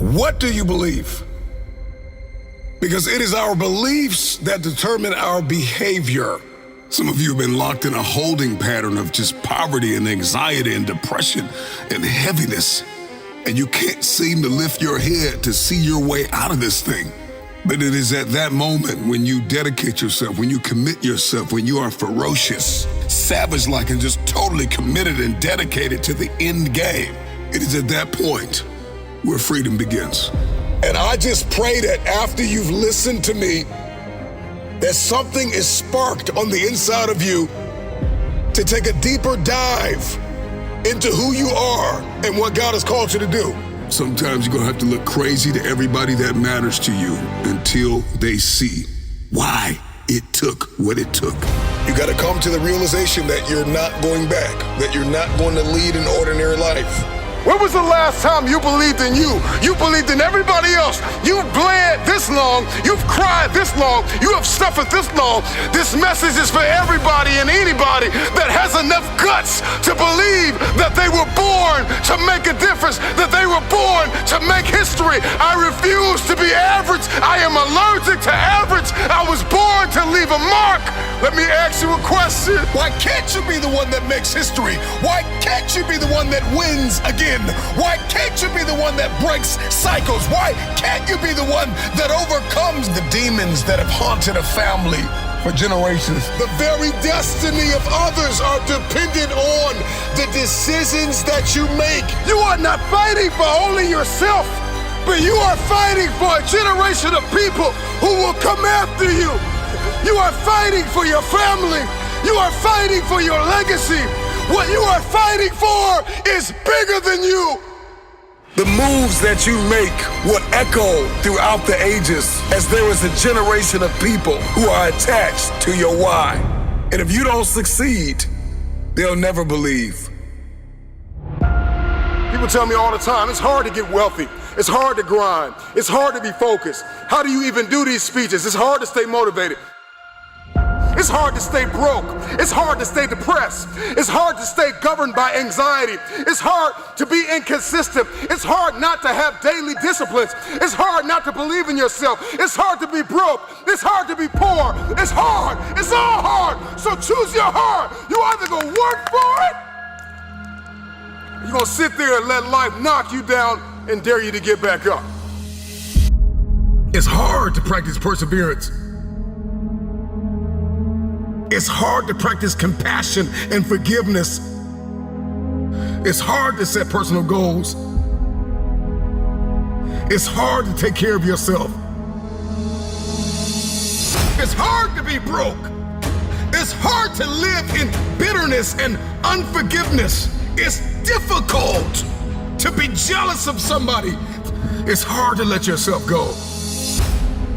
What do you believe? Because it is our beliefs that determine our behavior. Some of you have been locked in a holding pattern of just poverty and anxiety and depression and heaviness, and you can't seem to lift your head to see your way out of this thing. But it is at that moment when you dedicate yourself, when you commit yourself, when you are ferocious, savage-like, and just totally committed and dedicated to the end game. It is at that point where freedom begins. And I just pray that after you've listened to me, that something is sparked on the inside of you to take a deeper dive into who you are and what God has called you to do. Sometimes you're gonna have to look crazy to everybody that matters to you until they see why it took what it took. You gotta come to the realization that you're not going back, that you're not going to lead an ordinary life. When was the last time you believed in you? You believed in everybody else. You've bled this long. You've cried this long. You have suffered this long. This message is for everybody and anybody that has enough guts to believe that they were born to make a difference, that they were born to make history. I refuse to be average. I am allergic to average. I was born to leave a mark. Let me ask you a question. Why can't you be the one that makes history? Why can't you be the one that wins again? Why can't you be the one that breaks cycles? Why can't you be the one that overcomes the demons that have haunted a family for generations? The very destiny of others are dependent on the decisions that you make. You are not fighting for only yourself, but you are fighting for a generation of people who will come after you. You are fighting for your family. You are fighting for your legacy. What you are fighting for is bigger than you. The moves that you make will echo throughout the ages as there is a generation of people who are attached to your why. And if you don't succeed, they'll never believe. People tell me all the time, it's hard to get wealthy. It's hard to grind. It's hard to be focused. How do you even do these speeches? It's hard to stay motivated. It's hard to stay broke. It's hard to stay depressed. It's hard to stay governed by anxiety. It's hard to be inconsistent. It's hard not to have daily disciplines. It's hard not to believe in yourself. It's hard to be broke. It's hard to be poor. It's hard. It's all hard. So choose your heart. You either gonna work for it, or you're gonna sit there and let life knock you down and dare you to get back up. It's hard to practice perseverance. It's hard to practice compassion and forgiveness. It's hard to set personal goals. It's hard to take care of yourself. It's hard to be broke. It's hard to live in bitterness and unforgiveness. It's difficult to be jealous of somebody. It's hard to let yourself go.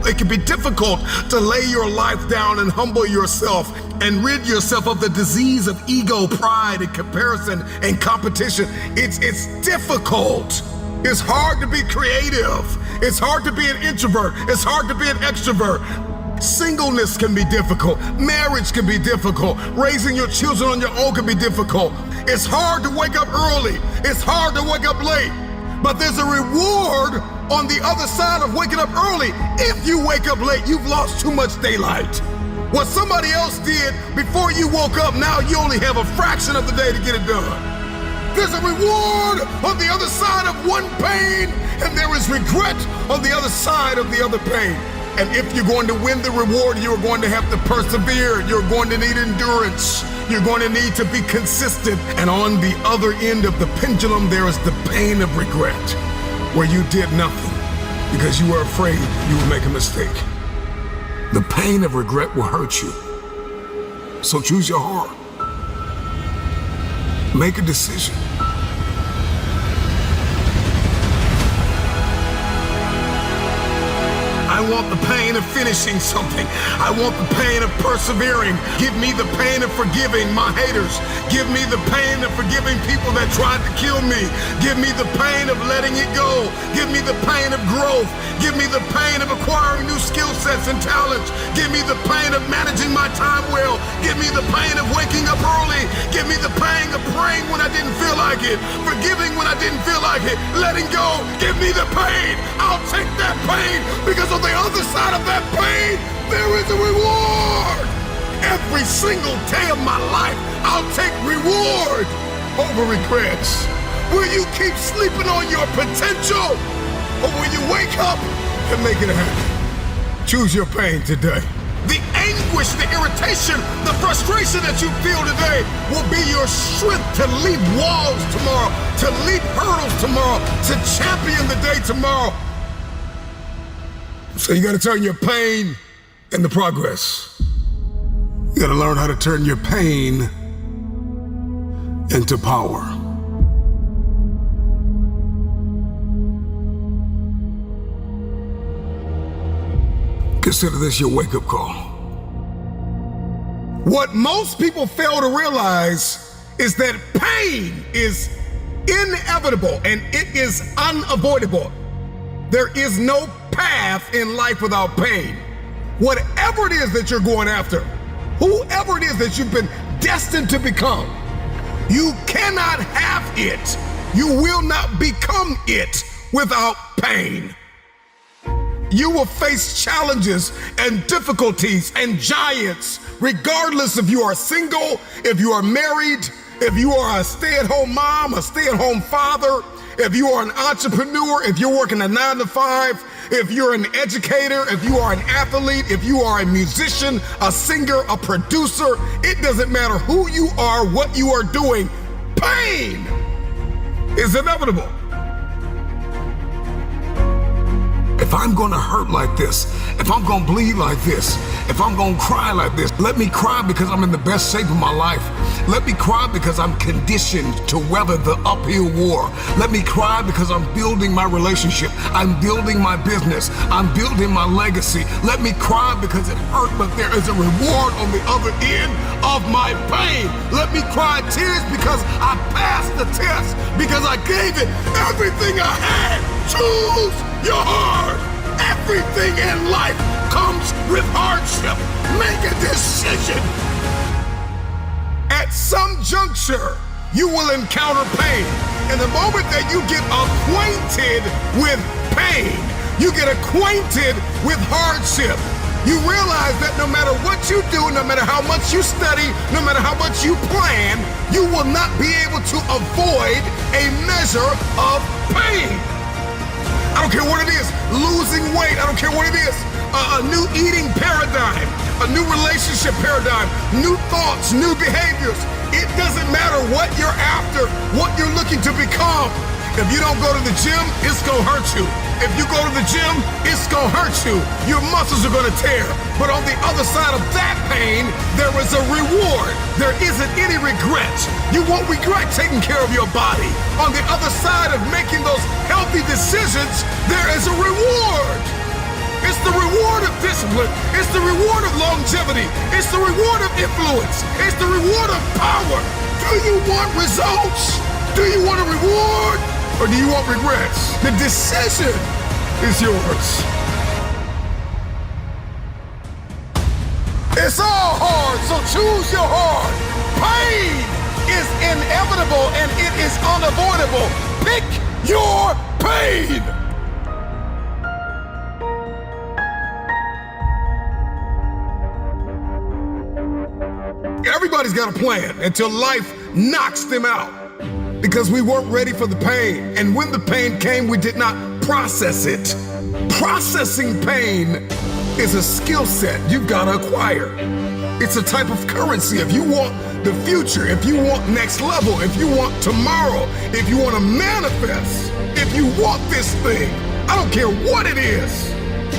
It can be difficult to lay your life down and humble yourself and rid yourself of the disease of ego, pride, and comparison and competition. It's difficult. It's hard to be creative. It's hard to be an introvert. It's hard to be an extrovert. Singleness can be difficult. Marriage can be difficult. Raising your children on your own can be difficult. It's hard to wake up early. It's hard to wake up late. But there's a reward on the other side of waking up early. If you wake up late, you've lost too much daylight. What somebody else did before you woke up, now you only have a fraction of the day to get it done. There's a reward on the other side of one pain, and there is regret on the other side of the other pain. And if you're going to win the reward, you're going to have to persevere. You're going to need endurance. You're going to need to be consistent. And on the other end of the pendulum, there is the pain of regret, where you did nothing because you were afraid you would make a mistake. The pain of regret will hurt you. So choose your heart. Make a decision. I want the pain of finishing something. I want the pain of persevering. Give me the pain of forgiving my haters. Give me the pain of forgiving people that tried to kill me. Give me the pain of letting it go. Give me the pain of growth. Give me the pain of acquiring new skill sets and talents. Give me the pain of managing my time well. Give me the pain of waking up early. Give me the pain of praying when I didn't feel like it. Forgiving when I didn't feel like it. Letting go. Give me the pain. I'll take that pain, because on the other side of that pain, there is a reward. Every single day of my life, I'll take reward over regrets. Will you keep sleeping on your potential, or will you wake up and make it happen? Choose your pain today. The anguish, the irritation, the frustration that you feel today will be your strength to leap walls tomorrow, to leap hurdles tomorrow, to champion the day tomorrow. So you gotta turn your pain into progress. You gotta learn how to turn your pain into power. Consider this your wake-up call. What most people fail to realize is that pain is inevitable and it is unavoidable. There is no path in life without pain. Whatever it is that you're going after, whoever it is that you've been destined to become, you cannot have it. You will not become it without pain. You will face challenges and difficulties and giants, regardless if you are single, if you are married, if you are a stay-at-home mom, a stay-at-home father, if you are an entrepreneur, if you're working a 9 to 5, if you're an educator, if you are an athlete, if you are a musician, a singer, a producer, it doesn't matter who you are, what you are doing, pain is inevitable. If I'm gonna hurt like this, if I'm gonna bleed like this, if I'm gonna cry like this, let me cry because I'm in the best shape of my life. Let me cry because I'm conditioned to weather the uphill war. Let me cry because I'm building my relationship. I'm building my business. I'm building my legacy. Let me cry because it hurt, but there is a reward on the other end of my pain. Let me cry tears because I passed the test, because I gave it everything I had. Choose your heart. Everything in life comes with hardship. Make a decision. At some juncture, you will encounter pain. And the moment that you get acquainted with pain, you get acquainted with hardship, you realize that no matter what you do, no matter how much you study, no matter how much you plan, you will not be able to avoid a measure of pain. I don't care what it is, losing weight, I don't care what it is, a new eating paradigm, a new relationship paradigm, new thoughts, new behaviors. It doesn't matter what you're after, what you're looking to become. If you don't go to the gym, it's gonna hurt you. If you go to the gym, it's gonna hurt you. Your muscles are gonna tear. But on the other side of that pain, there is a reward. There isn't any regret. You won't regret taking care of your body. On the other side of making those healthy decisions, there is a reward. It's the reward of discipline. It's the reward of longevity. It's the reward of influence. It's the reward of power. Do you want results? Do you want a reward? Or do you want regrets? The decision is yours. It's all hard, so choose your heart. Pain is inevitable and it is unavoidable. Pick your pain. Everybody's got a plan until life knocks them out. Because we weren't ready for the pain. And when the pain came, we did not process it. Processing pain is a skill set you've got to acquire. It's a type of currency. If you want the future, if you want next level, if you want tomorrow, if you want to manifest, if you want this thing, I don't care what it is,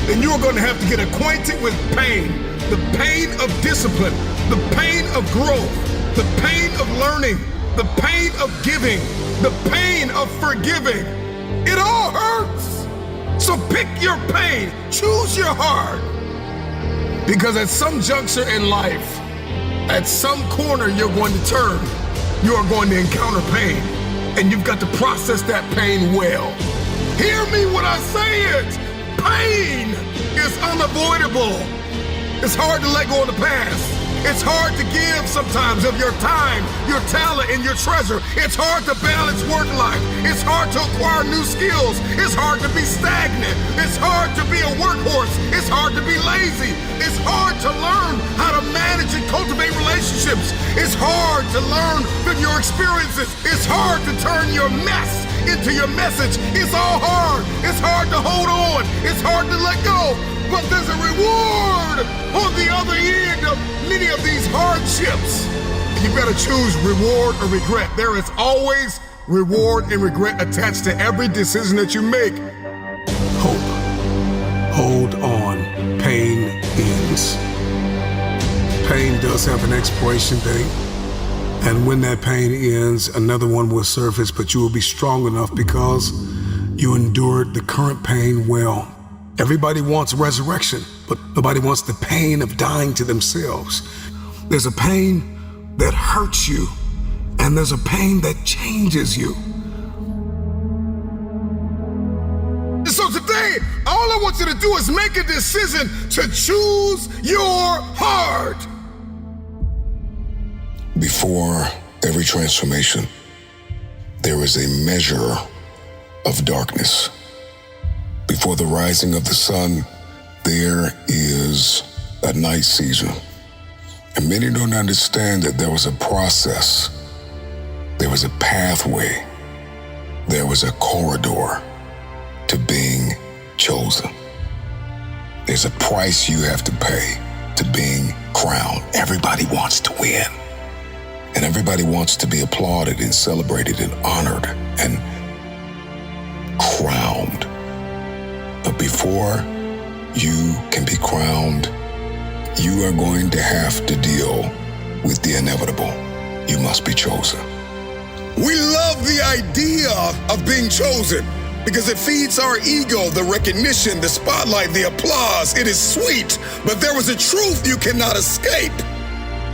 then you're going to have to get acquainted with pain. The pain of discipline, the pain of growth, the pain of learning, the pain of giving, the pain of forgiving. It all hurts. So pick your pain, choose your heart. Because at some juncture in life, at some corner you're going to turn, you are going to encounter pain. And you've got to process that pain well. Hear me when I say it. Pain is unavoidable. It's hard to let go of the past. It's hard to give sometimes of your time, your talent, and your treasure. It's hard to balance work life. It's hard to acquire new skills. It's hard to be stagnant. It's hard to be a workhorse. It's hard to be lazy. It's hard to learn how to manage and cultivate relationships. It's hard to learn from your experiences. It's hard to turn your mess into your message. It's all hard. It's hard to hold on. It's hard to let go. But there's a reward on the other end of many of these hardships. You better choose reward or regret. There is always reward and regret attached to every decision that you make. Hope. Hold on. Pain ends. Pain does have an expiration date. And when that pain ends, another one will surface, but you will be strong enough because you endured the current pain well. Everybody wants resurrection, but nobody wants the pain of dying to themselves. There's a pain that hurts you, and there's a pain that changes you. So today, all I want you to do is make a decision to choose your heart. Before every transformation, there is a measure of darkness. Before the rising of the sun, there is a night season. And many don't understand that there was a process, there was a pathway, there was a corridor to being chosen. There's a price you have to pay to being crowned. Everybody wants to win. And everybody wants to be applauded and celebrated and honored and crowned. But before you can be crowned, you are going to have to deal with the inevitable. You must be chosen. We love the idea of being chosen because it feeds our ego, the recognition, the spotlight, the applause. It is sweet, but there is a truth you cannot escape.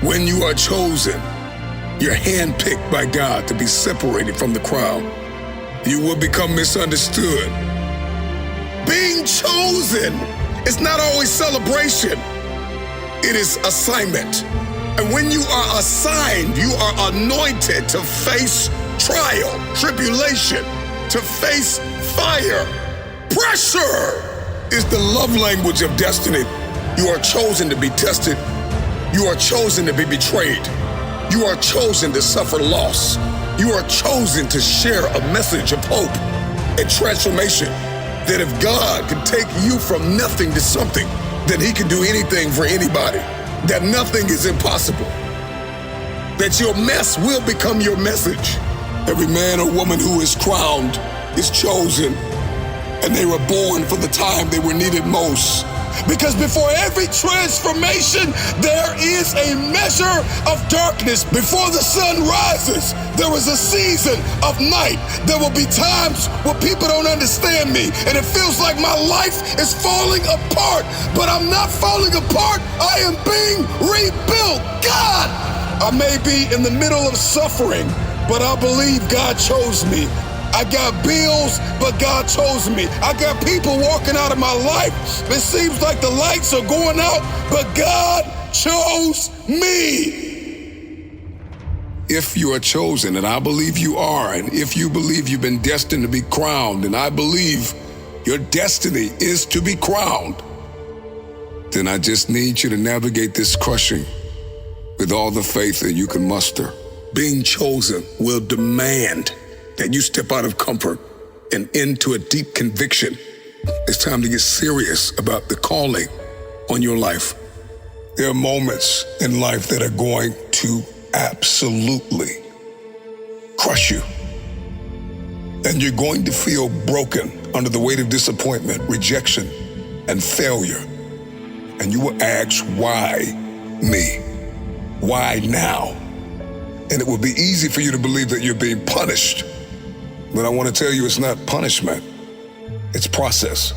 When you are chosen, you're handpicked by God to be separated from the crowd. You will become misunderstood. Being chosen is not always celebration. It is assignment. And when you are assigned, you are anointed to face trial, tribulation, to face fire. Pressure is the love language of destiny. You are chosen to be tested. You are chosen to be betrayed. You are chosen to suffer loss. You are chosen to share a message of hope and transformation. That if God can take you from nothing to something, then He can do anything for anybody. That nothing is impossible. That your mess will become your message. Every man or woman who is crowned is chosen, and they were born for the time they were needed most. Because before every transformation, there is a measure of darkness. Before the sun rises, there is a season of night. There will be times where people don't understand me, and it feels like my life is falling apart. But I'm not falling apart. I am being rebuilt. God, I may be in the middle of suffering, but I believe God chose me. I got bills, but God chose me. I got people walking out of my life. It seems like the lights are going out, but God chose me. If you are chosen, and I believe you are, and if you believe you've been destined to be crowned, and I believe your destiny is to be crowned, then I just need you to navigate this crushing with all the faith that you can muster. Being chosen will demand that you step out of comfort and into a deep conviction. It's time to get serious about the calling on your life. There are moments in life that are going to absolutely crush you. And you're going to feel broken under the weight of disappointment, rejection, and failure. And you will ask, why me? Why now? And it will be easy for you to believe that you're being punished. But I want to tell you it's not punishment. It's process.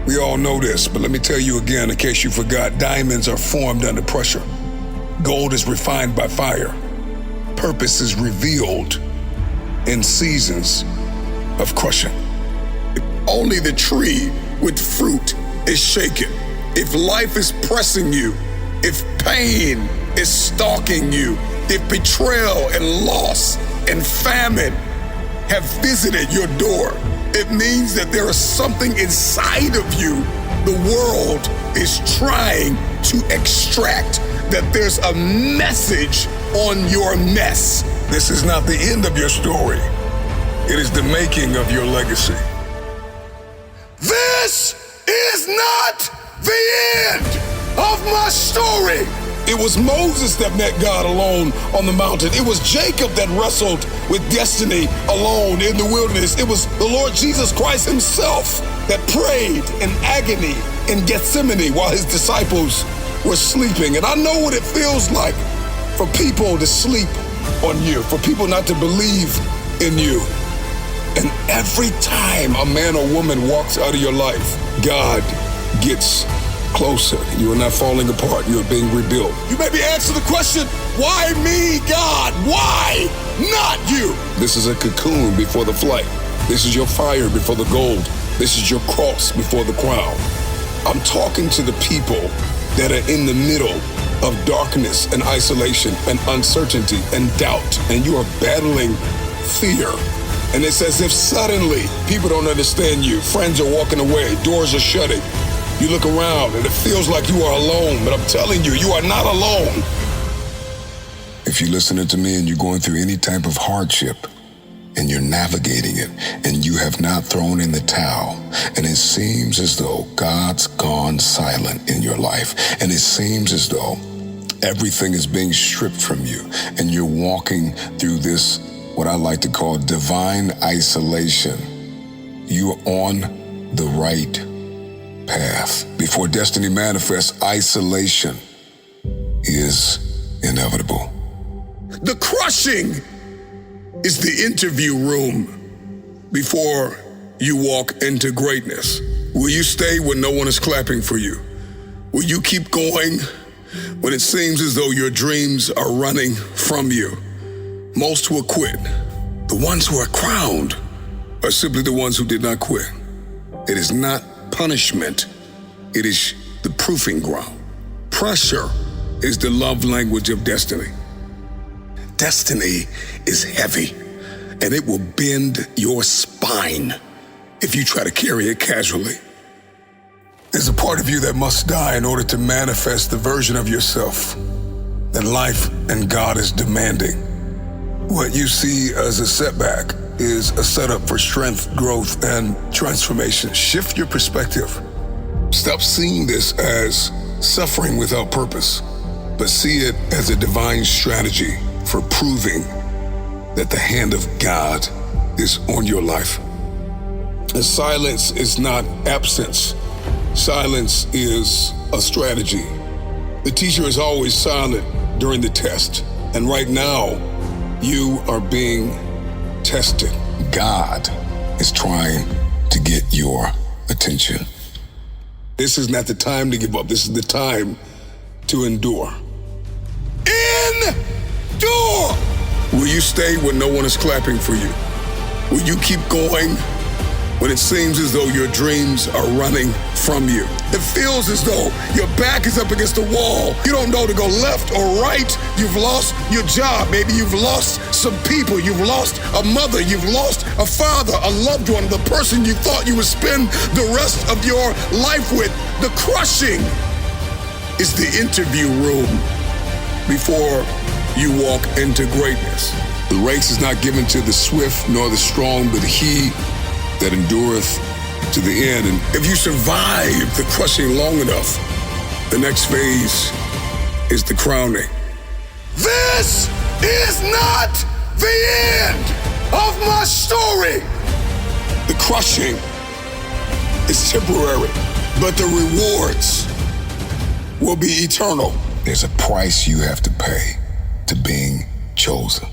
We all know this, but let me tell you again in case you forgot, diamonds are formed under pressure. Gold is refined by fire. Purpose is revealed in seasons of crushing. Only the tree with fruit is shaken. If life is pressing you, if pain is stalking you, if betrayal and loss and famine have visited your door, it means that there is something inside of you the world is trying to extract, that there's a message on your mess. This is not the end of your story. It is the making of your legacy. This is not the end of my story. It was Moses that met God alone on the mountain. It was Jacob that wrestled with destiny alone in the wilderness. It was the Lord Jesus Christ himself that prayed in agony in Gethsemane while his disciples were sleeping. And I know what it feels like for people to sleep on you, for people not to believe in you. And every time a man or woman walks out of your life, God gets closer. You are not falling apart. You are being rebuilt. You may be asking the question, why me, God? Why not you? This is a cocoon before the flight. This is your fire before the gold. This is your cross before the crown. I'm talking to the people that are in the middle of darkness and isolation and uncertainty and doubt, and you are battling fear. And it's as if suddenly people don't understand you. Friends are walking away. Doors are shutting. You look around and it feels like you are alone, but I'm telling you, you are not alone. If you're listening to me and you're going through any type of hardship and you're navigating it and you have not thrown in the towel and it seems as though God's gone silent in your life and it seems as though everything is being stripped from you and you're walking through this, what I like to call divine isolation, you are on the right path. Before destiny manifests, isolation is inevitable. The crushing is the interview room before you walk into greatness. Will you stay when no one is clapping for you? Will you keep going when it seems as though your dreams are running from you? Most will quit. The ones who are crowned are simply the ones who did not quit. It is not punishment, it is the proving ground. Pressure is the love language of destiny. Destiny is heavy, and it will bend your spine if you try to carry it casually. There's a part of you that must die in order to manifest the version of yourself that life and God is demanding. What you see as a setback is a setup for strength, growth, and transformation. Shift your perspective. Stop seeing this as suffering without purpose, but see it as a divine strategy for proving that the hand of God is on your life. And silence is not absence. Silence is a strategy. The teacher is always silent during the test, and right now, you are being tested. God is trying to get your attention. This is not the time to give up. This is the time to endure. Endure! Will you stay when no one is clapping for you? Will you keep going when it seems as though your dreams are running from you? It feels as though your back is up against the wall. You don't know to go left or right. You've lost your job. Maybe you've lost some people. You've lost a mother. You've lost a father, a loved one, the person you thought you would spend the rest of your life with. The crushing is the interview room before you walk into greatness. The race is not given to the swift nor the strong, but he that endureth to the end. And if you survive the crushing long enough, the next phase is the crowning. This is not the end of my story. The crushing is temporary, but the rewards will be eternal. There's a price you have to pay to being chosen.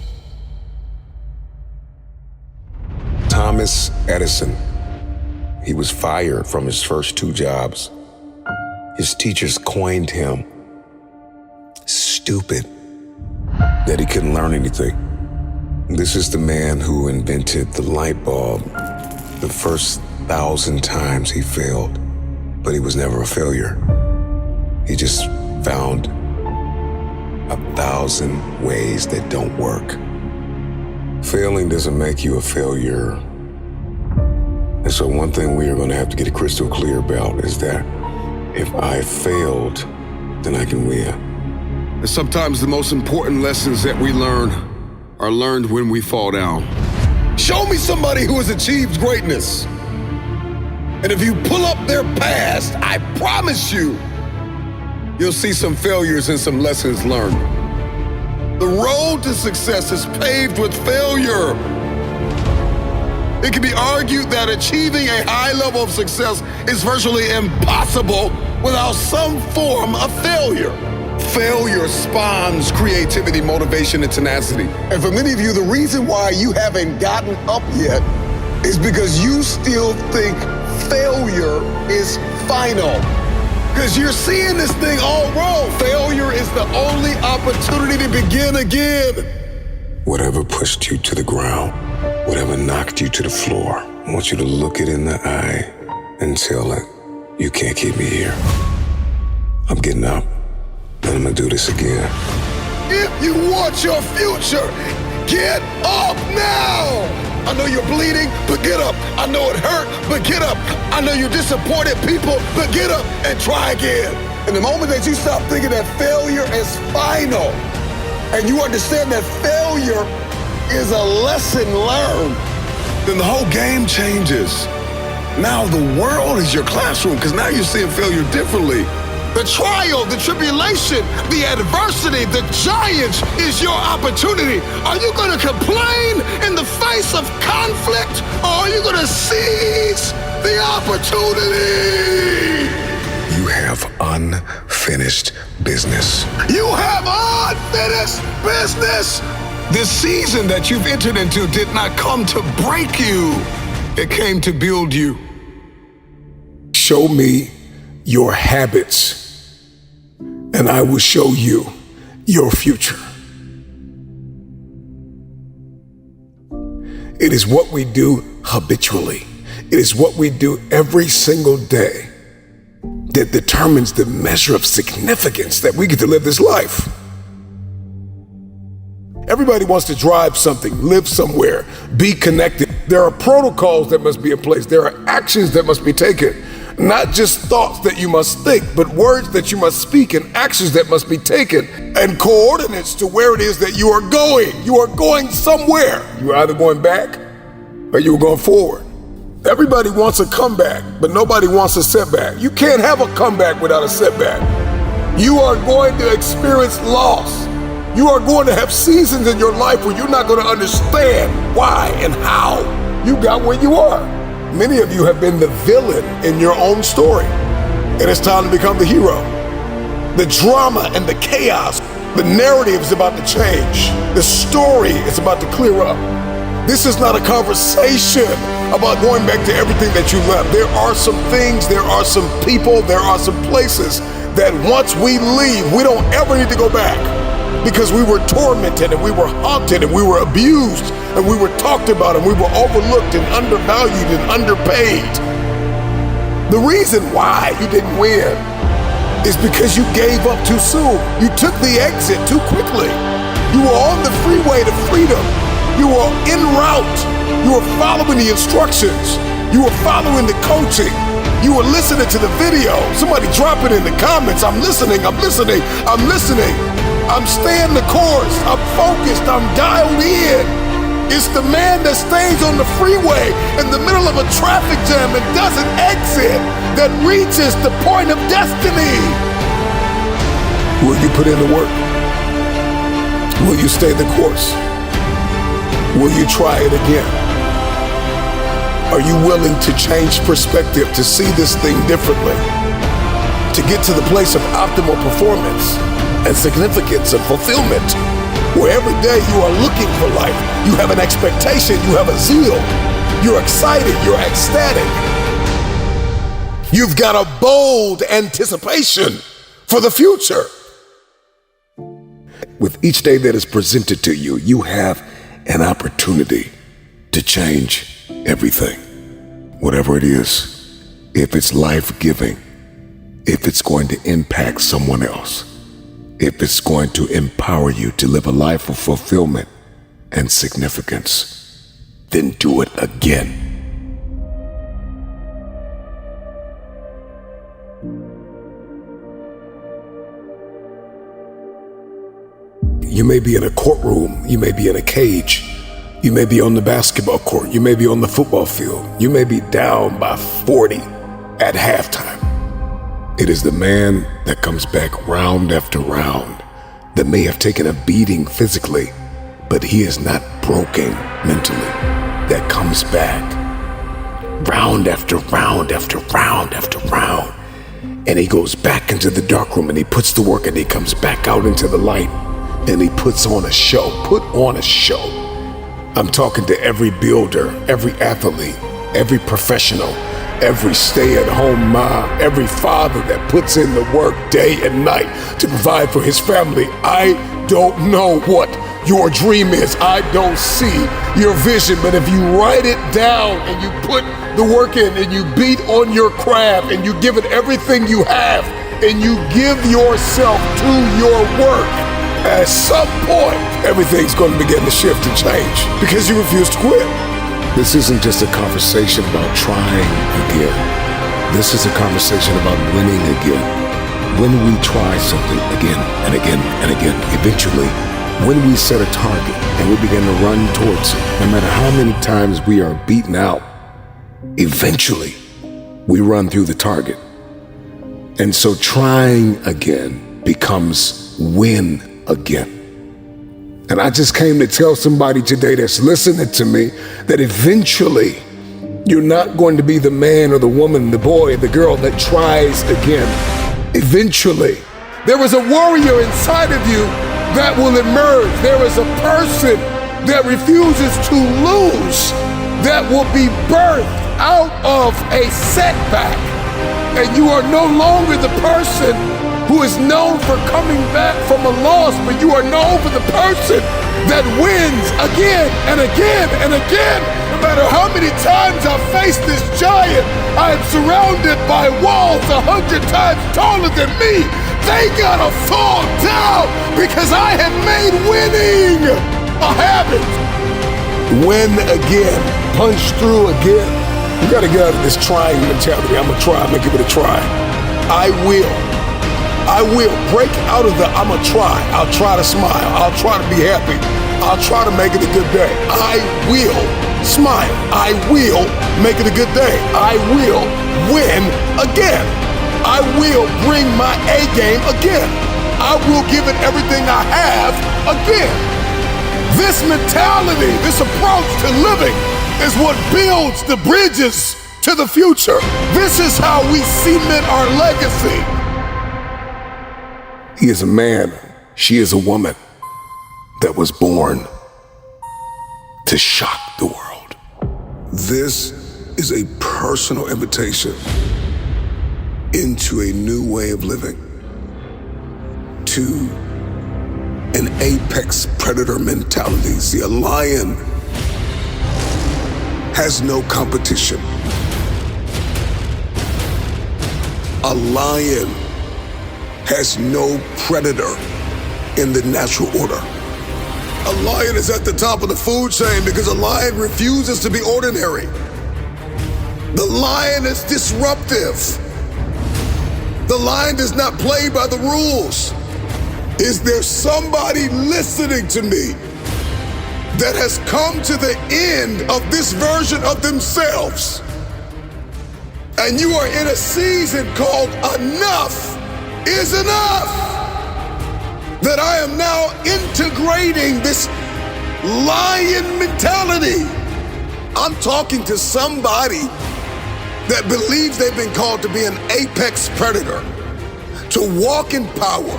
Thomas Edison, he was fired from his first 2 jobs. His teachers coined him stupid, that he couldn't learn anything. This is the man who invented the light bulb. The first 1,000 times he failed, but he was never a failure. He just found 1,000 ways that don't work. Failing doesn't make you a failure. And so one thing we are going to have to get crystal clear about is that if I failed, then I can win. And sometimes the most important lessons that we learn are learned when we fall down. Show me somebody who has achieved greatness. And if you pull up their past, I promise you'll see some failures and some lessons learned. The road to success is paved with failure. It can be argued that achieving a high level of success is virtually impossible without some form of failure. Failure spawns creativity, motivation, and tenacity. And for many of you, the reason why you haven't gotten up yet is because you still think failure is final. Because you're seeing this thing all wrong. Failure is the only opportunity to begin again. Whatever pushed you to the ground, whatever knocked you to the floor, I want you to look it in the eye and tell it, you can't keep me here. I'm getting up, and I'm gonna do this again. If you want your future, get up now. I know you're bleeding, but get up. I know it hurt, but get up. I know you're disappointed people, but get up and try again. And the moment that you stop thinking that failure is final, and you understand that failure is a lesson learned, then the whole game changes. Now the world is your classroom, because now you're seeing failure differently. The trial, the tribulation, the adversity, the challenge is your opportunity. Are you going to complain in the face of conflict, or are you going to seize the opportunity? You have unfinished business. You have unfinished business. This season that you've entered into did not come to break you. It came to build you. Show me your habits, and I will show you your future. It is what we do habitually. It is what we do every single day that determines the measure of significance that we get to live this life. Everybody wants to drive something, live somewhere, be connected. There are protocols that must be in place. There are actions that must be taken. Not just thoughts that you must think, but words that you must speak and actions that must be taken, and coordinates to where it is that you are going. You are going somewhere. You're either going back or you're going forward. Everybody wants a comeback, but nobody wants a setback. You can't have a comeback without a setback. You are going to experience loss. You are going to have seasons in your life where you're not going to understand why and how you got where you are. Many of you have been the villain in your own story, and it's time to become the hero. The drama and the chaos, the narrative is about to change. The story is about to clear up. This is not a conversation about going back to everything that you left. There are some things, there are some people, there are some places that once we leave, we don't ever need to go back, because we were tormented and we were haunted and we were abused and we were talked about and we were overlooked and undervalued and underpaid. The reason why you didn't win is because you gave up too soon. You took the exit too quickly. You were on the freeway to freedom. You were en route. You were following the instructions. You were following the coaching. You were listening to the video. Somebody drop it in the comments. I'm listening, I'm listening, I'm listening. I'm staying the course. I'm focused. I'm dialed in. It's the man that stays on the freeway in the middle of a traffic jam and doesn't exit that reaches the point of destiny. Will you put in the work? Will you stay the course? Will you try it again? Are you willing to change perspective, to see this thing differently, to get to the place of optimal performance and significance and fulfillment, where every day you are looking for life, you have an expectation, you have a zeal, you're excited, you're ecstatic, You've got a bold anticipation for the future. With each day that is presented to you, you have an opportunity to change everything. Whatever it is, if it's life-giving, if it's going to impact someone else, if it's going to empower you to live a life of fulfillment and significance, then do it again. You may be in a courtroom, you may be in a cage, you may be on the basketball court, you may be on the football field, you may be down by 40 at halftime. It is the man that comes back round after round that may have taken a beating physically, but he is not broken mentally, that comes back round after round after round after round. And he goes back into the dark room and he puts the work and he comes back out into the light and he puts on a show. Put on a show. I'm talking to every builder, every athlete, every professional, every stay-at-home mom, every father that puts in the work day and night to provide for his family. I don't know what your dream is. I don't see your vision, but if you write it down and you put the work in and you beat on your craft and you give it everything you have and you give yourself to your work, at some point, everything's going to begin to shift and change because you refuse to quit. This isn't just a conversation about trying again. This is a conversation about winning again. When we try something again and again and again, eventually, when we set a target and we begin to run towards it, no matter how many times we are beaten out, eventually, we run through the target. And so trying again becomes win again. And I just came to tell somebody today that's listening to me that eventually you're not going to be the man or the woman, the boy, the girl that tries again. Eventually, there is a warrior inside of you that will emerge. There is a person that refuses to lose, that will be birthed out of a setback. And you are no longer the person who is known for coming back from a loss, but you are known for the person that wins again and again and again. No matter how many times I face this giant, I am surrounded by walls 100 times taller than me. They gotta fall down because I have made winning a habit. Win again, punch through again. You gotta get out of this trying mentality. I'm gonna try, I'm gonna give it a try. I will break out of the I'ma try. I'll try to smile. I'll try to be happy. I'll try to make it a good day. I will smile. I will make it a good day. I will win again. I will bring my A game again. I will give it everything I have again. This mentality, this approach to living is what builds the bridges to the future. This is how we cement our legacy. He is a man, she is a woman that was born to shock the world. This is a personal invitation into a new way of living, to an apex predator mentality. See, a lion has no competition. A lion has no predator in the natural order. A lion is at the top of the food chain because a lion refuses to be ordinary. The lion is disruptive. The lion does not play by the rules. Is there somebody listening to me that has come to the end of this version of themselves? And you are in a season called enough is enough. That I am now integrating this lion mentality. I'm talking to somebody that believes they've been called to be an apex predator, to walk in power,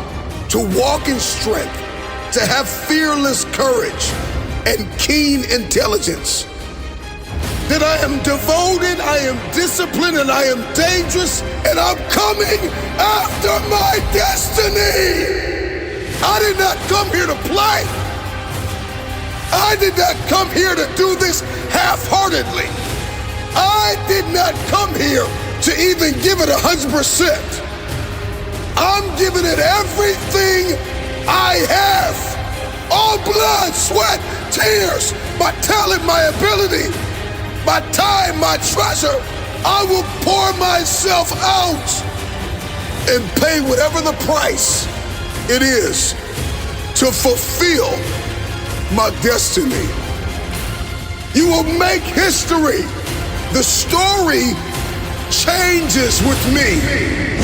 to walk in strength, to have fearless courage and keen intelligence. that I am devoted, I am disciplined, and I am dangerous, and I'm coming after my destiny. I did not come here to play. I did not come here to do this half-heartedly. I did not come here to even give it 100%. I'm giving it everything I have. All blood, sweat, tears, my talent, my ability, my time, my treasure. I will pour myself out and pay whatever the price it is to fulfill my destiny. You will make history. The story changes with me.